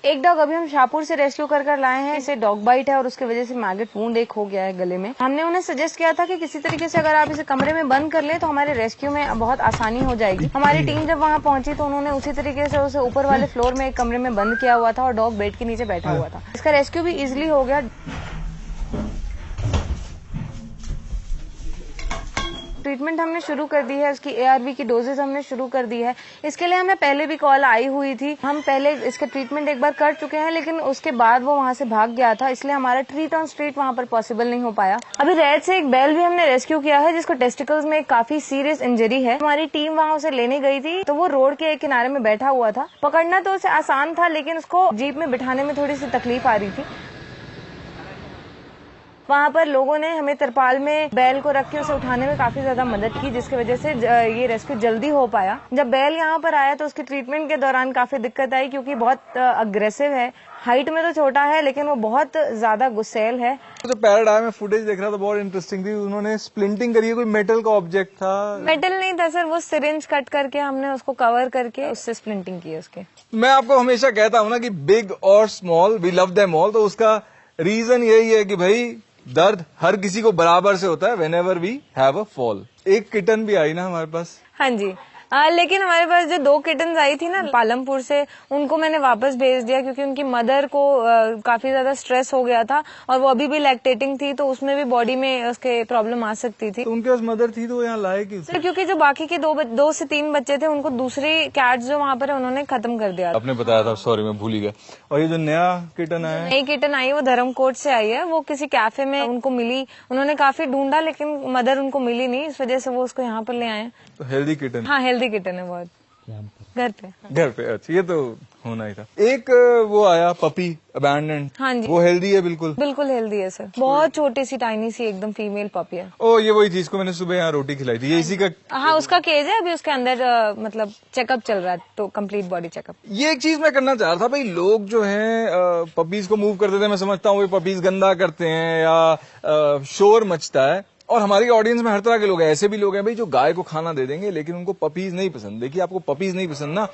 एक डॉग अभी हम शाहपुर से रेस्क्यू कर लाए हैं। इसे डॉग बाइट है और उसकी वजह से मैगेट वुंड एक हो गया है गले में। हमने उन्हें सजेस्ट किया था कि किसी तरीके से अगर आप इसे कमरे में बंद कर ले तो हमारे रेस्क्यू में बहुत आसानी हो जाएगी। हमारी टीम जब वहाँ पहुंची तो उन्होंने उसी तरीके से उसे ऊपर वाले फ्लोर में एक कमरे में बंद किया हुआ था और डॉग बेड के नीचे बैठा हुआ था। इसका रेस्क्यू भी इजिली हो गया। ट्रीटमेंट हमने शुरू कर दी है, उसकी ARV की डोजेज हमने शुरू कर दी है। इसके लिए हमें पहले भी कॉल आई हुई थी। हम पहले इसका ट्रीटमेंट एक बार कर चुके हैं, लेकिन उसके बाद वो वहाँ से भाग गया था, इसलिए हमारा ट्रीट ऑन स्ट्रीट वहाँ पर पॉसिबल नहीं हो पाया। अभी रेड से एक बैल भी हमने रेस्क्यू किया है जिसको टेस्टिकल्स में काफी सीरियस इंजरी है। हमारी टीम वहाँ उसे लेने गई थी तो वो रोड के एक किनारे में बैठा हुआ था। पकड़ना तो उसे आसान था, लेकिन उसको जीप में बिठाने में थोड़ी सी तकलीफ आ रही थी। वहाँ पर लोगों ने हमें तिरपाल में बैल को रख के उसे उठाने में काफी ज्यादा मदद की, जिसकी वजह से ये रेस्क्यू जल्दी हो पाया। जब बैल यहाँ पर आया तो उसकी ट्रीटमेंट के दौरान काफी दिक्कत आई, क्योंकि बहुत अग्रेसिव है। हाइट में तो छोटा है लेकिन वो बहुत ज्यादा गुस्सैल है। जो पैराडाइम में फुटेज देख रहा था बहुत इंटरेस्टिंग थी। उन्होंने स्प्लिंटिंग करी है, कोई मेटल का ऑब्जेक्ट था? मेटल नहीं था सर, वो सिरिंज कट करके हमने उसको कवर करके उससे स्प्लिंटिंग की उसके। मैं आपको हमेशा कहता हूँ ना कि बिग और small we love them all, तो उसका रीजन यही है कि भाई दर्द हर किसी को बराबर से होता है। Whenever we have a fall. एक किटन भी आई ना हमारे पास। हाँ जी। लेकिन हमारे पास जो 2 किटन्स आई थी ना पालमपुर से, उनको मैंने वापस भेज दिया क्योंकि उनकी मदर को काफी ज्यादा स्ट्रेस हो गया था और वो अभी भी लैक्टेटिंग थी, तो उसमें भी बॉडी में उसके प्रॉब्लम आ सकती थी। तो उनके पास मदर थी तो वो यहाँ लाए क्यों? सर क्योंकि जो बाकी के 2 से 3 बच्चे थे उनको दूसरी कैट्स जो वहाँ पर है उन्होंने खत्म कर दिया। आपने बताया था, सॉरी मैं भूल ही गया। और ये जो नया किटन आया है? नई किटन आई है वो धर्मकोट से आई है। वो किसी कैफे में उनको मिली, उन्होंने काफी ढूंढा लेकिन मदर उनको मिली नहीं, इस वजह से वो उसको यहाँ पर ले आए। तो हेल्दी किटन? हाँ हेल्दी किटन है बहुत। घर पे। अच्छा, ये तो होना ही था। एक वो आया पपी अबैंडन्ड। हाँ जी, वो हेल्दी है? बिल्कुल हेल्दी है सर। बहुत छोटी सी टाइनी सी एकदम फीमेल पपी है। ओ, ये वही चीज को मैंने सुबह यहाँ रोटी खिलाई थी, ये इसी का? हाँ उसका केज है, अभी उसके अंदर मतलब चेकअप चल रहा है, तो कंप्लीट बॉडी चेकअप। ये एक चीज मैं करना चाह रहा था भाई, लोग जो हैं पपीज को मूव कर देते हैं। मैं समझता हूँ पपीज गंदा करते हैं या शोर मचता है, और हमारी ऑडियंस में हर तरह के लोग हैं। ऐसे भी लोग हैं भाई जो गाय को खाना दे देंगे लेकिन उनको पपीज नहीं पसंद। देखिए, आपको पपीज नहीं पसंद ना,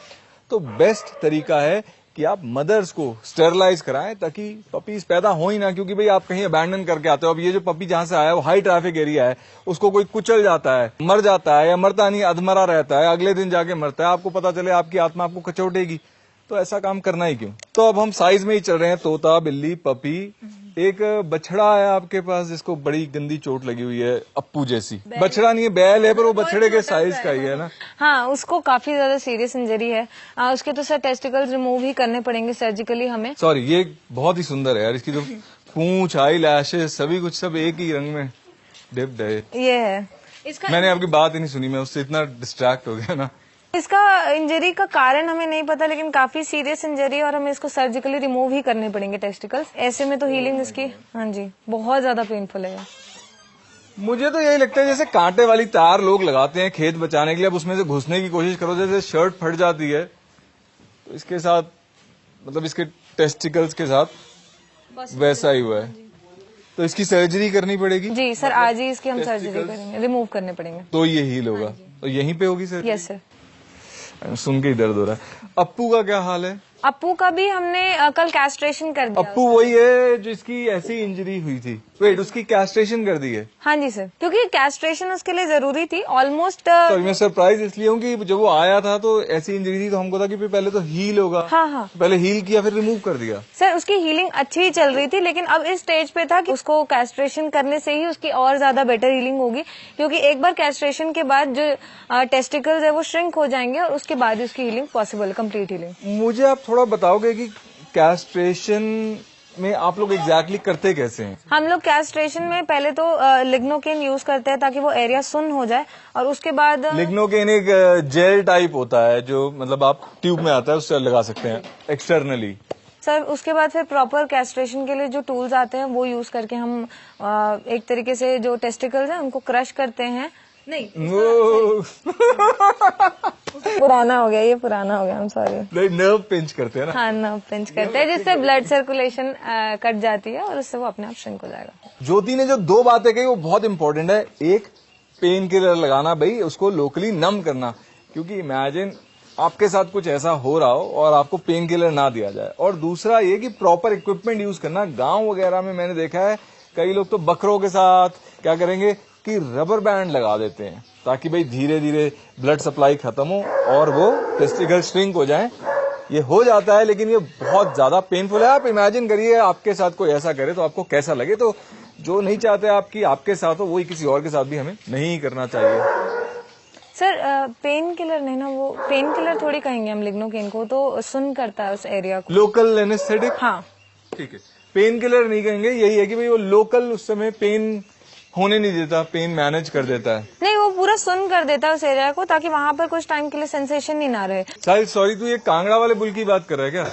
तो बेस्ट तरीका है कि आप मदर्स को स्टेरलाइज कराएं ताकि पपीज पैदा हो ही ना। क्योंकि भाई आप कहीं अबैंडन करके आते हो। अब ये जो पपी जहां से आया है वो हाई ट्रैफिक एरिया है, उसको कोई कुचल जाता है, मर जाता है, या मरता नहीं अधमरा रहता है, अगले दिन जाके मरता है, आपको पता चले आपकी आत्मा आपको कचोटेगी, तो ऐसा काम करना ही क्यों। तो अब हम साइज में ही चल रहे हैं, तोता, बिल्ली, पपी। एक बछड़ा है आपके पास जिसको बड़ी गंदी चोट लगी हुई है, अप्पू जैसी। बछड़ा नहीं है, बैल है, पर वो बछड़े के साइज का ही है ना? हाँ उसको काफी ज्यादा सीरियस इंजरी है। उसके तो सर टेस्टिकल्स रिमूव ही करने पड़ेंगे सर्जिकली हमें। सॉरी, ये बहुत ही सुंदर है यार। इसकी जो पूंछ, आई लैशेस, सभी कुछ सब एक ही रंग में डिप्ड है। ये है इसका। मैंने आपकी बात ही नहीं सुनी, मैं उससे इतना डिस्ट्रैक्ट हो गया ना। इसका इंजरी का कारण हमें नहीं पता, लेकिन काफी सीरियस इंजरी और हमें इसको सर्जिकली रिमूव ही करने पड़ेंगे टेस्टिकल्स। ऐसे में तो हीलिंग इसकी, हाँ जी, बहुत ज्यादा पेनफुल है। मुझे तो यही लगता है जैसे कांटे वाली तार लोग लगाते हैं खेत बचाने के लिए, अब उसमें से घुसने की कोशिश करो, जैसे शर्ट फट जाती है, तो इसके साथ मतलब इसके टेस्टिकल्स के साथ वैसा ही हुआ है। तो इसकी सर्जरी करनी पड़ेगी? जी सर, आज ही इसकी हम सर्जरी करेंगे, रिमूव करने पड़ेंगे, तो ये हील होगा। तो यहीं पे होगी सर? Yes sir. सुन के ही दर्द हो रहा है। अप्पू का क्या हाल है? अप्पू का भी हमने कल कैस्ट्रेशन कर दिया। अप्पू वही है जिसकी ऐसी इंजरी हुई थी? वेट, उसकी कैस्ट्रेशन कर दी है? हाँ जी सर, क्योंकि कैस्ट्रेशन उसके लिए जरूरी थी ऑलमोस्ट। तो मैं सरप्राइज इसलिए हूँ कि जब वो आया था तो ऐसी इंजरी थी, तो हमको था कि पहले तो हील होगा। हाँ। पहले हील किया फिर रिमूव कर दिया। सर उसकी हीलिंग अच्छी ही चल रही थी, लेकिन अब इस स्टेज पे था कि उसको कैस्ट्रेशन करने से ही उसकी और ज्यादा बेटर हीलिंग होगी, क्योंकि एक बार कैस्ट्रेशन के बाद जो टेस्टिकल्स है वो श्रिंक हो जाएंगे और उसके बाद उसकी हीलिंग पॉसिबल, कंप्लीट हीलिंग। मुझे आप थोड़ा बताओगे कि कैस्ट्रेशन में आप लोग एग्जैक्टली करते कैसे हैं? हम लोग कैस्ट्रेशन में पहले तो लिग्नोकेन यूज करते हैं ताकि वो एरिया सुन्न हो जाए, और उसके बाद लिग्नोकेन एक जेल टाइप होता है जो मतलब आप ट्यूब में आता है, उससे लगा सकते हैं एक्सटर्नली। सर उसके बाद फिर प्रॉपर कैस्ट्रेशन के लिए जो टूल्स आते हैं वो यूज करके हम एक तरीके से जो टेस्टिकल्स हैं उनको क्रश करते हैं। नहीं पुराना हो गया, ये पुराना हो गया, हम सॉरी। नहीं, नर्व पिंच करते हैं ना? हाँ, नर्व पिंच करते हैं, जिससे ब्लड सर्कुलेशन कट जाती है और उससे वो अपने आप श्रिंक हो जाएगा। ज्योति ने जो 2 बातें कही वो बहुत इंपॉर्टेंट है। एक, पेन किलर लगाना, भाई उसको लोकली नम करना, क्योंकि इमेजिन आपके साथ कुछ ऐसा हो रहा हो और आपको पेन किलर ना दिया जाए। और दूसरा ये कि प्रॉपर इक्विपमेंट यूज करना। गांव वगैरह में मैंने देखा है कई लोग तो बकरों के साथ क्या करेंगे कि रबर बैंड लगा देते हैं ताकि भाई धीरे धीरे ब्लड सप्लाई खत्म हो और वो टेस्टिकल श्रिंक हो जाए। ये हो जाता है लेकिन ये बहुत ज्यादा पेनफुल है। आप इमेजिन करिए आपके साथ कोई ऐसा करे तो आपको कैसा लगे। तो जो नहीं चाहते आपकी आपके साथ हो वही किसी और के साथ भी हमें नहीं करना चाहिए। सर पेन किलर नहीं ना, वो पेन किलर थोड़ी कहेंगे हम लिग्नोकेन को, तो सुन करता है उस एरिया को। लोकल एनेस्थेटिक, हाँ ठीक है। पेन किलर नहीं कहेंगे, यही है कि भाई वो लोकल उस समय पेन होने नहीं देता, पेन मैनेज कर देता है। नहीं, वो पूरा सुन कर देता है उस एरिया को ताकि वहाँ पर कुछ टाइम के लिए सेंसेशन ही ना रहे। साहिल सॉरी, तू ये कांगड़ा वाले बुल की बात कर रहा है क्या?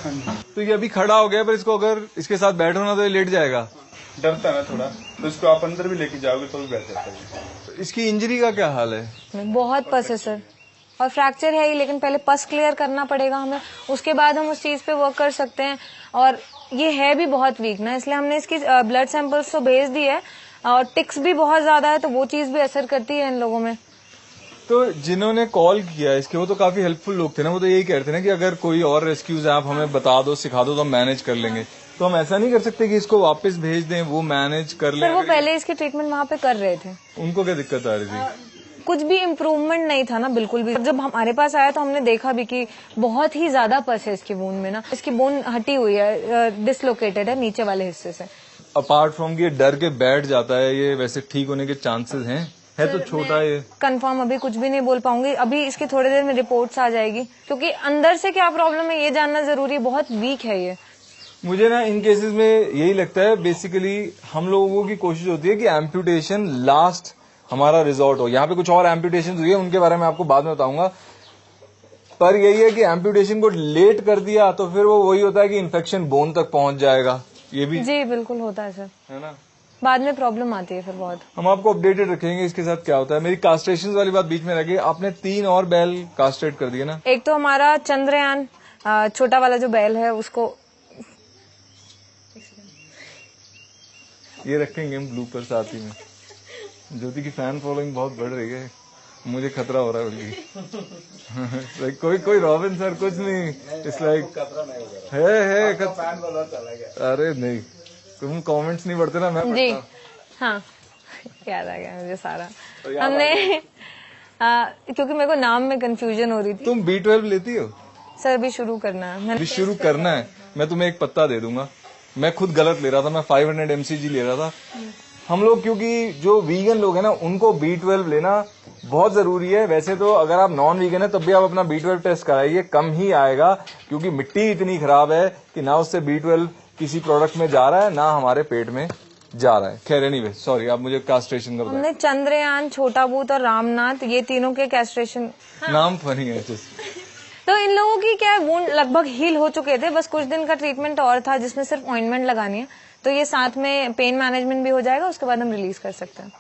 तो ये अभी खड़ा हो गया, पर इसको अगर इसके साथ बैठो ना तो ये लेट जाएगा। डरता है ना थोड़ा, तो इसको आप अंदर भी लेके जाओगे तो भी बैठ जाता है। इसकी इंजरी का क्या हाल है? बहुत पस है सर, और फ्रैक्चर है ही, लेकिन पहले पस क्लियर करना पड़ेगा हमें, उसके बाद हम उस चीज पे वर्क कर सकते हैं। और ये है भी बहुत वीक ना, इसलिए हमने इसकी ब्लड सैंपल्स तो भेज दी है, और टिक्स भी बहुत ज्यादा है तो वो चीज भी असर करती है इन लोगों में। तो जिन्होंने कॉल किया इसके वो तो काफी हेल्पफुल लोग थे ना, वो तो यही कहते ना कि अगर कोई और रेस्क्यूज आप हमें बता दो, सिखा दो तो हम मैनेज कर लेंगे। तो हम ऐसा नहीं कर सकते कि इसको वापस भेज दें, वो मैनेज कर लें? सर वो पहले इसकी ट्रीटमेंट वहाँ पे कर रहे थे। उनको क्या दिक्कत आ रही थी? कुछ भी इम्प्रूवमेंट नहीं था ना, बिल्कुल भी। जब हमारे पास आया तो हमने देखा भी कि बहुत ही ज्यादा पस है इसकी बोन में ना, इसकी बोन हटी हुई है, डिसलोकेटेड है नीचे वाले हिस्से से। अपार्ट फ्रॉम ये डर के बैठ जाता है, ये वैसे ठीक होने के चांसेस हैं? है तो छोटा ये। कंफर्म अभी कुछ भी नहीं बोल पाऊंगी, अभी इसकी थोड़ी देर में रिपोर्ट्स आ जाएगी, क्योंकि अंदर से क्या प्रॉब्लम है ये जानना जरूरी है। बहुत वीक है ये। मुझे ना इन केसेस में यही लगता है, बेसिकली हम लोगों की कोशिश होती है कि एम्पुटेशन लास्ट हमारा रिजॉर्ट हो। यहाँ पे कुछ और एम्पुटेशन हुई है, उनके बारे में आपको बाद में बताऊंगा। पर यही है कि एम्पुटेशन को लेट कर दिया तो फिर वो वही होता है कि इन्फेक्शन बोन तक पहुंच जाएगा। ये भी जी बिल्कुल होता है सर, है ना, बाद में प्रॉब्लम आती है फिर बहुत। हम आपको अपडेटेड रखेंगे इसके साथ क्या होता है। मेरी कास्ट्रेशन वाली बात बीच में रह गई, आपने 3 और बैल कास्ट्रेट कर दिए ना? एक तो हमारा चंद्रयान छोटा वाला जो बैल है उसको ये रखेंगे हम ब्लूपर साथ ही में। ज्योति की फैन फॉलोइंग बहुत बढ़ रही है, मुझे खतरा हो रहा है बल्कि। कोई रॉबिन सर कुछ नहीं, इट्स लाइक है अरे नहीं, तुम कमेंट्स नहीं पढ़ते ना, मैं जी हाँ याद आ गया मुझे सारा। हमने क्योंकि मेरे को नाम में कंफ्यूजन हो रही थी। तुम B12 लेती हो? सर अभी शुरू करना है, अभी शुरू करना है। मैं तुम्हें एक पत्ता दे दूंगा, मैं खुद गलत ले रहा था, मैं 500 mcg ले रहा था। हम लोग क्योंकि जो वीगन लोग हैं ना उनको B12 लेना बहुत जरूरी है। वैसे तो अगर आप नॉन वीगन है तब भी आप अपना B12 टेस्ट कराइए, कम ही आएगा, क्योंकि मिट्टी इतनी खराब है कि ना उससे B12 किसी प्रोडक्ट में जा रहा है ना हमारे पेट में जा रहा है। खैर एनीवे सॉरी, आप मुझे कास्ट्रेशन का बताएं। हमने चंद्रयान, छोटा भूत और रामनाथ, ये तीनों के कैस्ट्रेशन। नाम फनी है तो इन लोगों की क्या वुंड लगभग हील हो चुके थे, बस कुछ दिन का ट्रीटमेंट और था जिसमें सिर्फ ऑइंटमेंट लगानी है, तो ये साथ में पेन मैनेजमेंट भी हो जाएगा, उसके बाद हम रिलीज कर सकते हैं।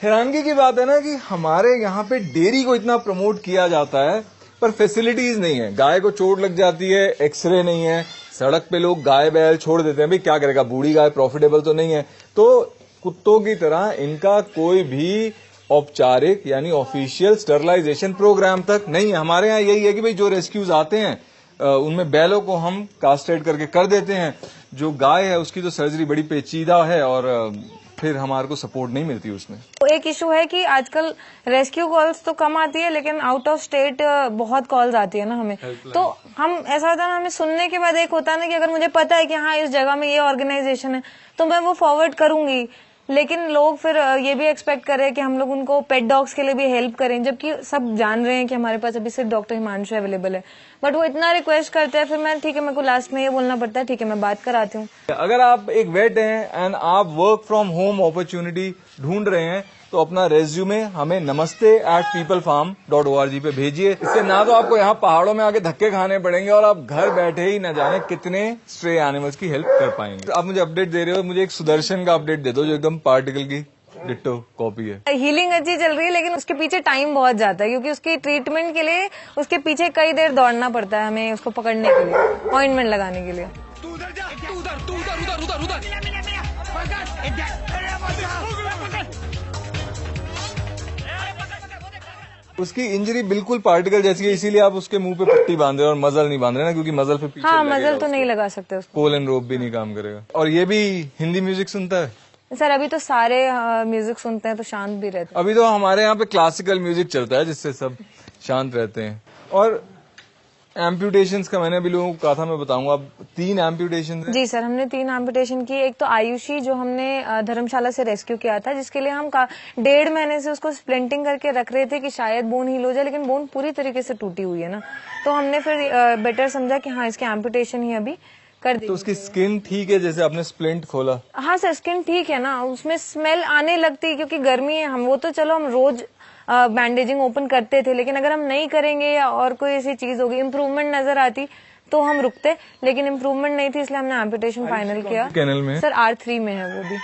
हैरानगी की बात है ना कि हमारे यहाँ पे डेयरी को इतना प्रमोट किया जाता है पर फैसिलिटीज नहीं है। गाय को चोट लग जाती है, एक्सरे नहीं है, सड़क पे लोग गाय बैल छोड़ देते हैं। भाई क्या करेगा, बूढ़ी गाय प्रॉफिटेबल तो नहीं है। तो कुत्तों की तरह इनका कोई भी औपचारिक यानी ऑफिशियल स्टरलाइजेशन प्रोग्राम तक नहीं है। हमारे यहाँ यही है कि भाई जो रेस्क्यूज आते हैं उनमें बैलों को हम कास्ट्रेट करके कर देते हैं। जो गाय है उसकी तो सर्जरी बड़ी पेचीदा है और फिर हमारे को सपोर्ट नहीं मिलती उसमें। एक इशू है कि आजकल रेस्क्यू कॉल्स तो कम आती है, लेकिन आउट ऑफ स्टेट बहुत कॉल्स आती है ना हमें। तो हम ऐसा होता है ना, हमें सुनने के बाद एक होता है ना कि अगर मुझे पता है कि हाँ इस जगह में ये ऑर्गेनाइजेशन है तो मैं वो फॉरवर्ड करूंगी, लेकिन लोग फिर ये भी एक्सपेक्ट कर रहे हैं कि हम लोग उनको पेट डॉग्स के लिए भी हेल्प करें, जबकि सब जान रहे हैं कि हमारे पास अभी सिर्फ डॉक्टर हिमांशु अवेलेबल है। बट वो इतना रिक्वेस्ट करते हैं, फिर मैं ठीक है, मेरे को लास्ट में ये बोलना पड़ता है ठीक है मैं बात कराती हूँ। अगर आप एक वेट हैं एंड आप वर्क फ्रॉम होम अपॉर्चुनिटी ढूंढ रहे हैं तो अपना रेज्यूमे हमें namaste@peoplefarm.org पे भेजिए। इससे ना तो आपको यहाँ पहाड़ों में आके धक्के खाने पड़ेंगे और आप घर बैठे ही न जाने कितने स्ट्रे एनिमल्स की हेल्प कर पाएंगे। आप मुझे अपडेट दे रहे हो, मुझे एक सुदर्शन का अपडेट दे दो जो एकदम पार्टिकल की डिट्टो कॉपी है। हीलिंग अच्छी चल रही है, लेकिन उसके पीछे टाइम बहुत जाता है, क्योंकि उसकी ट्रीटमेंट के लिए उसके पीछे कई देर दौड़ना पड़ता है हमें उसको पकड़ने के लिए, ऑइंटमेंट लगाने के लिए। तू उधर जा, तू उधर, तू उधर, उधर, उधर, उधर। उसकी इंजरी बिल्कुल पार्टिकल जैसी है, इसीलिए आप उसके मुंह पे पट्टी बांध रहे हो और मजल नहीं बांध रहे ना, क्योंकि मजल पे पीछे हाँ, लगेगा मजल तो नहीं लगा सकते उसको। पोल एंड रोप भी नहीं काम करेगा। और ये भी हिंदी म्यूजिक सुनता है सर अभी तो सारे म्यूजिक सुनते हैं तो शांत भी रहते हैं। अभी तो हमारे यहाँ पे क्लासिकल म्यूजिक चलता है जिससे सब शांत रहते हैं। और एम्प्यूटेशंस का मैंने अभी लोगों को कहा था, मैं बताऊंगा। अब 3 एम्प्यूटेशन जी सर, हमने 3 एम्पुटेशन की। एक तो आयुषी जो हमने धर्मशाला से रेस्क्यू किया था, जिसके लिए हम 1.5 महीने से उसको स्प्लिंटिंग करके रख रहे थे कि शायद बोन हील हो जाए, लेकिन बोन पूरी तरीके से टूटी हुई है ना, तो हमने फिर बेटर समझा कि हाँ इसके एम्पुटेशन ही अभी कर दी। तो उसकी स्किन ठीक है, जैसे आपने स्प्लिंट खोला? हाँ सर, स्किन ठीक है ना, उसमें स्मेल आने लगती है क्योंकि गर्मी है। हम वो तो चलो हम रोज बैंडेजिंग ओपन करते थे, लेकिन अगर हम नहीं करेंगे या और कोई ऐसी चीज होगी, इम्प्रूवमेंट नजर आती तो हम रुकते, लेकिन इम्प्रूवमेंट नहीं थी, इसलिए हमने एम्पुटेशन फाइनल किया। कैनल में सर R3 में है वो भी।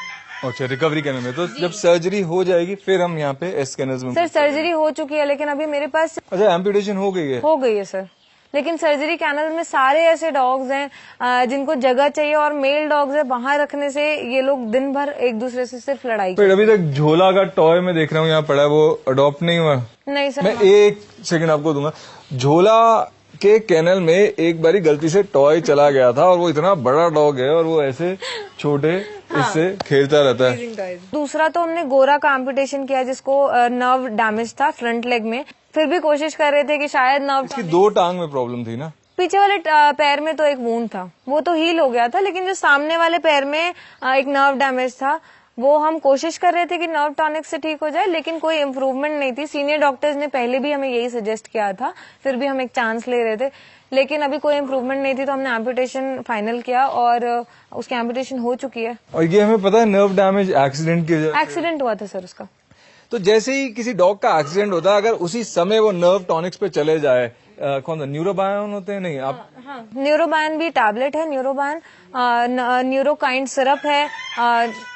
अच्छा, रिकवरी कैनल में। तो जब सर्जरी हो जाएगी फिर हम यहाँ पे एस कैनल्स में। सर सर्जरी हो चुकी है, लेकिन अभी मेरे पास अच्छा, एम्पुटेशन हो गई है? हो गई है सर, लेकिन सर्जरी कैनल में सारे ऐसे डॉग्स हैं जिनको जगह चाहिए, और मेल डॉग्स है, वहां रखने से ये लोग दिन भर एक दूसरे से सिर्फ लड़ाई फिर अभी तक झोला का टॉय मैं देख रहा हूँ यहाँ पड़ा है, वो अडॉप्ट नहीं हुआ? नहीं सर। मैं 1 सेकंड आपको दूंगा। झोला के कैनल में एक बारी गलती से टॉय चला गया था, और वो इतना बड़ा डॉग है और वो ऐसे छोटे इससे खेलता रहता है। दूसरा तो हमने गोरा का एम्पुटेशन किया, जिसको नर्व डैमेज था फ्रंट लेग में। फिर भी कोशिश कर रहे थे कि शायद नर्व, इसकी 2 टांग में प्रॉब्लम थी ना? पीछे वाले पैर में तो एक वूंड था, वो तो हील हो गया था, लेकिन जो सामने वाले पैर में एक नर्व डैमेज था, वो हम कोशिश कर रहे थे कि नर्व टॉनिक से ठीक हो जाए, लेकिन कोई इम्प्रूवमेंट नहीं थी। सीनियर डॉक्टर्स ने पहले भी हमें यही सजेस्ट किया था, फिर भी हम एक चांस ले रहे थे, लेकिन अभी कोई इम्प्रूवमेंट नहीं थी, तो हमने एम्पुटेशन फाइनल किया और उसकी एम्पुटेशन हो चुकी है। और ये हमें पता है नर्व डैमेज एक्सीडेंट की वजह? एक्सीडेंट हुआ था सर उसका। तो जैसे ही किसी डॉग का एक्सीडेंट होता है, अगर उसी समय वो नर्व टॉनिक्स पे चले जाए, कौन सा न्यूरोबायन होते हैं? नहीं, आप न्यूरोबायन भी टैबलेट है, न्यूरोबायन न्यूरोकाइंड सिरप है,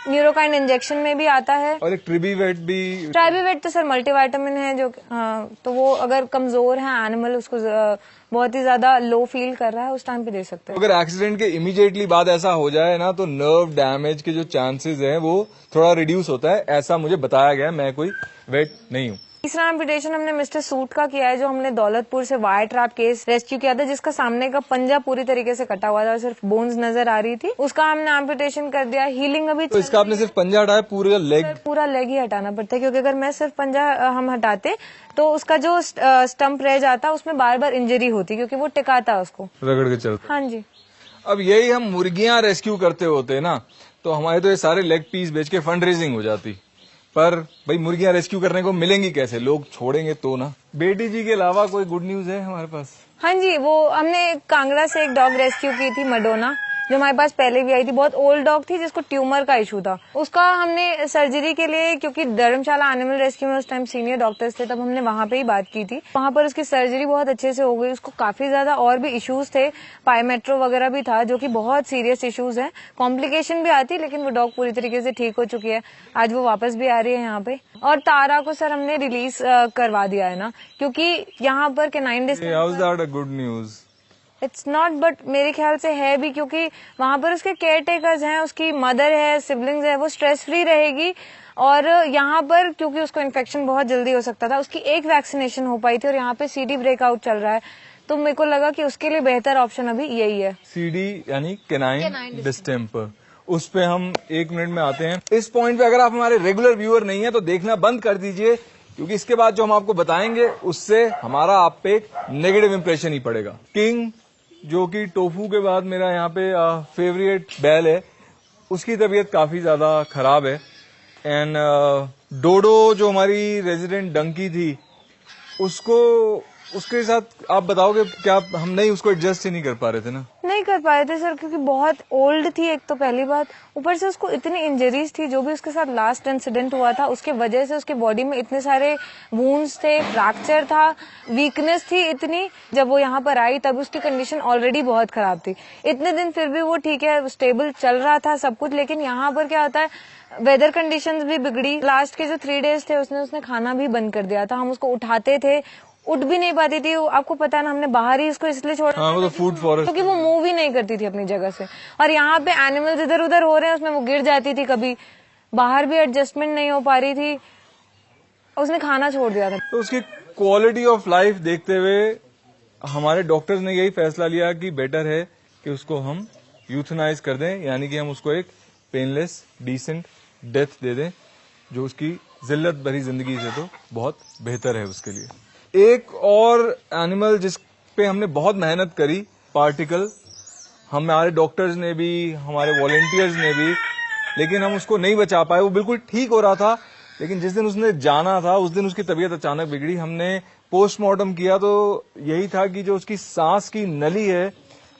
न्यूरोकाइंड इंजेक्शन में भी आता है, और एक ट्रिबीवेट भी। ट्राइबीवेट तो सर मल्टीविटामिन है जो तो वो अगर कमजोर है एनिमल, उसको बहुत ही ज्यादा लो फील कर रहा है, उस टाइम पे दे सकते हैं। अगर एक्सीडेंट के इमीडिएटली बाद ऐसा हो जाए ना, तो नर्व डैमेज के जो चांसेस हैं वो थोड़ा रिड्यूस होता है, ऐसा मुझे बताया गया। मैं कोई वेट नहीं हूँ। तीसरा एम्पुटेशन हमने मिस्टर सूट का किया है, जो हमने दौलतपुर से वायर ट्रैप केस रेस्क्यू किया था, जिसका सामने का पंजा पूरी तरीके से कटा हुआ था और सिर्फ बोन्स नजर आ रही थी, उसका हमने एम्पुटेशन कर दिया। हीलिंग अभी तो इसका आपने सिर्फ पंजा हटाया, पूरा लेग ही हटाना पड़ता है, क्योंकि अगर मैं सिर्फ पंजा हम हटाते तो उसका जो स्टम्प रह जाता, उसमें बार बार इंजरी होती, क्योंकि वो टिकाता उसको, रगड़ के चलता। हाँ जी। अब यही हम मुर्गियां रेस्क्यू करते होते ना, तो हमारे तो ये सारे लेग पीस बेच के फंड रेजिंग हो जाती, पर भाई मुर्गियां रेस्क्यू करने को मिलेंगी कैसे? लोग छोड़ेंगे तो ना। बेटी जी के अलावा कोई गुड न्यूज है हमारे पास? हाँ जी, वो हमने कांगड़ा से एक डॉग रेस्क्यू की थी, मडोना, जो हमारे पास पहले भी आई थी। बहुत ओल्ड डॉग थी, जिसको ट्यूमर का इशू था। उसका हमने सर्जरी के लिए, क्योंकि धर्मशाला एनिमल रेस्क्यू में उस टाइम सीनियर डॉक्टर्स थे, तब हमने वहां पे ही बात की थी। वहां पर उसकी सर्जरी बहुत अच्छे से हो गई। उसको काफी ज्यादा और भी इश्यूज थे, पायमेट्रो वगैरह भी था, जो कि बहुत सीरियस इश्यूज है, कॉम्प्लिकेशन भी आती, लेकिन वो डॉग पूरी तरीके से ठीक हो चुकी है। आज वो वापस भी आ रही है यहाँ पे। और तारा को सर हमने रिलीज करवा दिया है ना, क्योंकि यहाँ पर canine district good news it's not, but मेरे ख्याल से है भी, क्योंकि वहां पर उसके केयर टेकर्स हैं, उसकी मदर है, सिबलिंग्स है, वो स्ट्रेस फ्री रहेगी। और यहाँ पर क्योंकि उसको इन्फेक्शन बहुत जल्दी हो सकता था, उसकी एक वैक्सीनेशन हो पाई थी, और यहाँ पे CD ब्रेकआउट चल रहा है, तो मेरे को लगा कि उसके लिए बेहतर ऑप्शन अभी यही है। CD यानी कैनाइन डिस्टेम्पर। उस पे हम 1 मिनट में आते हैं। इस पॉइंट पे अगर आप हमारे रेगुलर व्यूअर नहीं है तो देखना बंद कर दीजिए, क्योंकि इसके बाद जो हम आपको बताएंगे उससे हमारा आप पे एक नेगेटिव इंप्रेशन ही पड़ेगा। किंग, जो कि टोफू के बाद मेरा यहाँ पे फेवरेट बैल है, उसकी तबीयत काफी ज्यादा खराब है। एंड डोडो जो हमारी रेजिडेंट डंकी थी, उसके साथ आप बताओगे क्या? हम नहीं उसको एडजस्ट ही नहीं कर पा रहे थे ना? नहीं कर पाए थे सर, क्योंकि बहुत ओल्ड थी एक तो पहली बात, ऊपर से उसको इतनी इंजरीज थी। जो भी उसके साथ लास्ट इंसिडेंट हुआ था, उसके वजह से उसके बॉडी में इतने सारे वुंड्स थे, फ्रैक्चर था, वीकनेस थी इतनी। जब वो यहाँ पर आई तब उसकी कंडीशन ऑलरेडी बहुत खराब थी। इतने दिन फिर भी वो ठीक है, स्टेबल चल रहा था सब कुछ, लेकिन यहाँ पर क्या होता है, वेदर कंडीशंस भी बिगड़ी। लास्ट के जो 3 डेज थे उसने खाना भी बंद कर दिया था। हम उसको उठाते थे, उठ भी नहीं पाती थी। आपको पता है ना, हमने बाहर ही इसको इसलिए छोड़ा, हाँ, वो तो फूड फॉरेस्ट, क्योंकि वो मूव ही नहीं करती थी अपनी जगह से। और यहाँ पे एनिमल्स इधर उधर हो रहे हैं, उसमें वो गिर जाती थी, कभी बाहर भी एडजस्टमेंट नहीं हो पा रही थी, उसने खाना छोड़ दिया था। तो उसकी क्वालिटी ऑफ लाइफ देखते हुए हमारे डॉक्टर्स ने यही फैसला लिया कि बेटर है कि उसको हम यूथनाइज कर दें, यानी कि हम उसको एक पेनलेस डिसेंट डेथ दे दें, जो उसकी जिल्लत भरी जिंदगी से तो बहुत बेहतर है उसके लिए। एक और एनिमल जिस पे हमने बहुत मेहनत करी, पार्टिकल, हमारे डॉक्टर्स ने भी, हमारे वॉलेंटियर्स ने भी, लेकिन हम उसको नहीं बचा पाए। वो बिल्कुल ठीक हो रहा था, लेकिन जिस दिन उसने जाना था उस दिन उसकी तबीयत अचानक बिगड़ी। हमने पोस्टमार्टम किया तो यही था कि जो उसकी सांस की नली है,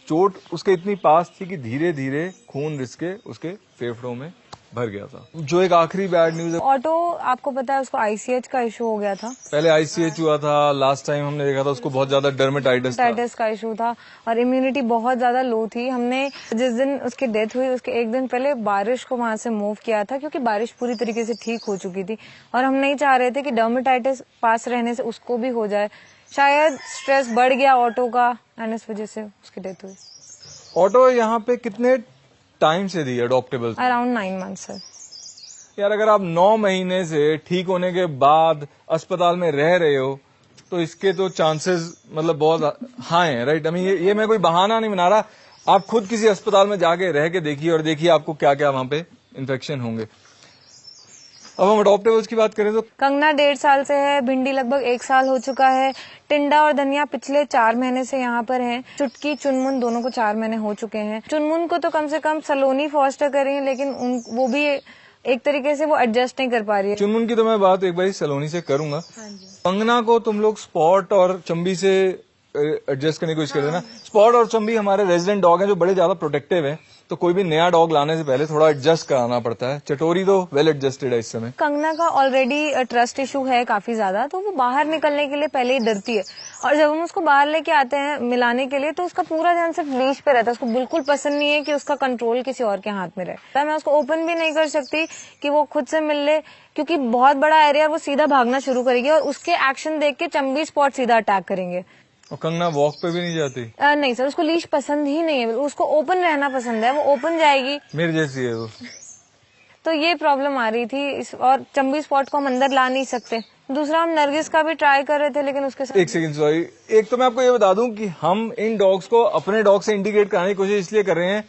चोट उसके इतनी पास थी कि धीरे धीरे खून रिस के उसके फेफड़ों में भर गया था। जो एक आखिरी बैड न्यूज है, ऑटो आपको पता है उसको आईसीएच का इशू हो गया था। पहले आईसीएच हुआ था, लास्ट टाइम हमने देखा था उसको बहुत ज्यादा डर्मेटाइटिस का इशू था और इम्यूनिटी बहुत ज्यादा लो थी। हमने जिस दिन उसकी डेथ हुई उसके एक दिन पहले बारिश को वहां से मूव किया था, क्योंकि बारिश पूरी तरीके से ठीक हो चुकी थी और हम नहीं चाह रहे थे कि डर्मेटाइटिस पास रहने से उसको भी हो जाए। शायद स्ट्रेस बढ़ गया ऑटो का एंड इस वजह से उसकी डेथ हुई। ऑटो यहाँ पे कितने टाइम से थी अडॉप्टेबल? Around 9 months sir. यार अगर आप 9 महीने से ठीक होने के बाद अस्पताल में रह रहे हो तो इसके तो चांसेस मतलब बहुत हाई हैं, राइट? ये मैं कोई बहाना नहीं बना रहा। आप खुद किसी अस्पताल में जाके रह के देखिए और देखिए आपको क्या क्या वहां पे इन्फेक्शन होंगे। अब हम अडॉप्टेबल्स की बात करें तो कंगना 1.5 साल से है, भिंडी लगभग 1 साल हो चुका है, टिंडा और धनिया पिछले 4 महीने से यहाँ पर हैं, चुटकी चुनमुन दोनों को 4 महीने हो चुके हैं। चुनमुन को तो कम से कम सलोनी फॉस्टर करी है, लेकिन वो भी एक तरीके से वो एडजस्ट नहीं कर पा रही है। चुनमुन की तो मैं बात एक बार सलोनी से करूंगा। कंगना को तुम लोग स्पॉट और चंबी से एडजस्ट करने की कोशिश कर देना। स्पॉट और चंबी हमारे रेजिडेंट डॉग हैं जो बड़े ज्यादा प्रोटेक्टिव हैं, तो कोई भी नया डॉग लाने से पहले थोड़ा एडजस्ट कराना पड़ता है। चटोरी तो वेल एडजस्टेड है इस समय। कंगना का ऑलरेडी ट्रस्ट इशू है काफी ज्यादा, तो वो बाहर निकलने के लिए पहले ही डरती है और जब हम उसको बाहर लेके आते हैं मिलाने के लिए तो उसका पूरा ध्यान सिर्फ लीश पे रहता है। उसको बिल्कुल पसंद नहीं है कि उसका कंट्रोल किसी और के हाथ में रहे। मैं उसको ओपन भी नहीं कर सकती कि वो खुद से मिल ले, क्योंकि बहुत बड़ा एरिया, वो सीधा भागना शुरू करेगी और उसके एक्शन देख के चंबी स्पॉट सीधा अटैक करेंगे। और कंगना वॉक पे भी नहीं जाती? नहीं सर, उसको लीश पसंद ही नहीं है, उसको ओपन रहना पसंद है, वो ओपन जाएगी। मेरे जैसी है वो। तो ये प्रॉब्लम आ रही थी और चंबी स्पॉट को हम अंदर ला नहीं सकते। दूसरा हम नरगिस का भी ट्राई कर रहे थे, लेकिन उसके साथ एक सेकंड सॉरी, एक तो मैं आपको ये बता दूं कि हम इन डॉग्स को अपने डॉग से इंटीग्रेट कराने की कोशिश इसलिए कर रहे हैं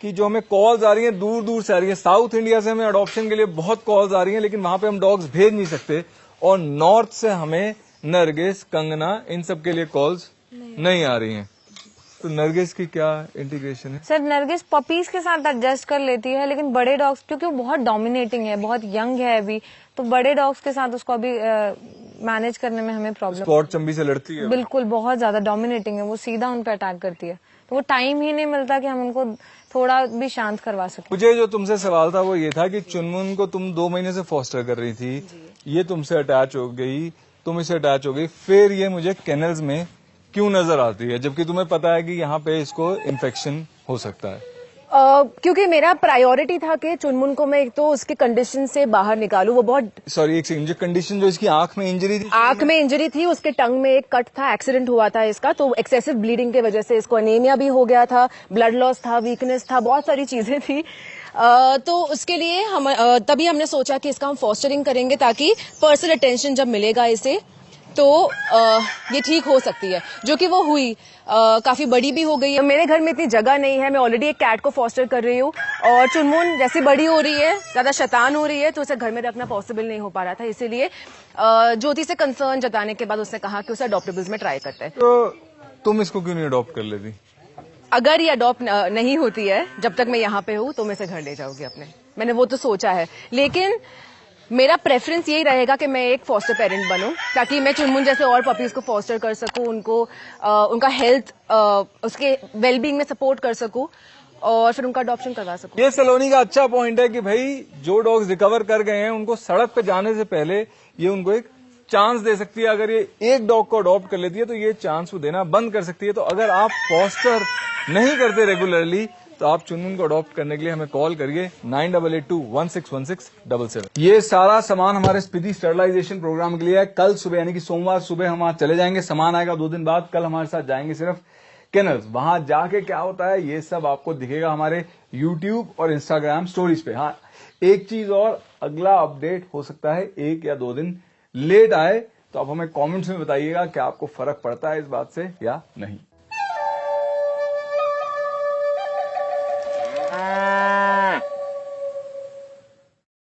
कि जो हमें कॉल्स आ रही हैं दूर दूर से आ रही है। साउथ इंडिया से हमें अडॉप्शन के लिए बहुत कॉल्स आ रही हैं, लेकिन वहां पे हम डॉग्स भेज नहीं सकते, और नॉर्थ से हमें नरगिस, कंगना, इन सब के लिए कॉल्स नहीं आ रही हैं। तो नरगिस की क्या इंटीग्रेशन है? सर नरगिस पपीज के साथ एडजस्ट कर लेती है, लेकिन बड़े डॉग्स, क्योंकि वो बहुत डोमिनेटिंग है, बहुत यंग है अभी, तो बड़े डॉग्स के साथ उसको अभी मैनेज करने में हमें प्रॉब्लम। स्पॉट चंबी से लड़ती है? बिल्कुल, बहुत ज्यादा डोमिनेटिंग है, वो सीधा उन पर अटैक करती है, तो वो टाइम ही नहीं मिलता कि हम उनको थोड़ा भी शांत करवा सकें। मुझे जो तुमसे सवाल था वो ये था कि चुनमुन को तुम 2 महीने से फॉस्टर कर रही थी, ये तुमसे अटैच हो गई, तुम इससे अटैच हो गई, फिर ये मुझे केनल्स में क्यों नजर आती है, जबकि तुम्हें पता है कि यहाँ पे इसको इन्फेक्शन हो सकता है? क्योंकि मेरा प्रायोरिटी था कि चुनमुन को मैं एक तो उसके कंडीशन से बाहर निकालूं। वो बहुत सॉरी एक सेकंड, जो कंडीशन जो इसकी आंख में इंजरी थी, आंख में इंजरी थी, उसके टंग में एक कट था, एक्सीडेंट हुआ था इसका, तो एक्सेसिव ब्लीडिंग की वजह से इसको एनीमिया भी हो गया था, ब्लड लॉस था, वीकनेस था, बहुत सारी चीजें थी। तो उसके लिए हम तभी हमने सोचा कि इसका हम फॉस्टरिंग करेंगे, ताकि पर्सनल अटेंशन जब मिलेगा इसे तो ये ठीक हो सकती है, जो कि वो हुई। काफी बड़ी भी हो गई है। मेरे घर में इतनी जगह नहीं है, मैं ऑलरेडी एक कैट को फॉस्टर कर रही हूँ, और चुनमुन जैसे बड़ी हो रही है, ज्यादा शैतान हो रही है, तो उसे घर में रखना पॉसिबल नहीं हो पा रहा था। इसीलिए ज्योति से कंसर्न जताने के बाद उसने कहा कि उसे अडॉप्टेबल्स में ट्राई करते हैं। तो तुम इसको क्यों नहीं अडॉप्ट कर लेती? अगर ये अडॉप्ट नहीं होती है जब तक मैं यहाँ पे हूँ, तो मैं इसे घर ले जाऊंगी अपने। मैंने वो तो सोचा है, लेकिन मेरा प्रेफरेंस यही रहेगा कि मैं एक फॉस्टर पेरेंट बनूं, ताकि मैं चुनमुन जैसे और पपीज को फॉस्टर कर सकूं, उनको उनका हेल्थ, उसके वेलबींग में सपोर्ट कर सकूं और फिर उनका अडॉप्शन करवा सकूं। ये सलोनी का अच्छा पॉइंट है कि भाई जो डॉग्स रिकवर कर गए हैं उनको सड़क पे जाने से पहले ये उनको एक चांस दे सकती है। अगर ये एक डॉग को अडॉप्ट कर लेती है तो ये चांस वो देना बंद कर सकती है। तो अगर आप फॉस्टर नहीं करते रेगुलरली तो आप चुनमुन को अडॉप्ट करने के लिए हमें कॉल करिए 9882161677। ये सारा सामान हमारे स्पीडी स्टरलाइजेशन प्रोग्राम के लिए है। कल सुबह यानी कि सोमवार सुबह हम वहां चले जाएंगे, सामान आएगा 2 दिन बाद। कल हमारे साथ जाएंगे सिर्फ केनल्स, वहां जाके क्या होता है ये सब आपको दिखेगा हमारे यूट्यूब और इंस्टाग्राम स्टोरीज पे। हाँ, एक चीज और, अगला अपडेट हो सकता है 1 या 2 दिन लेट आए, तो आप हमें कमेंट्स में बताइएगा कि आपको फर्क पड़ता है इस बात से या नहीं।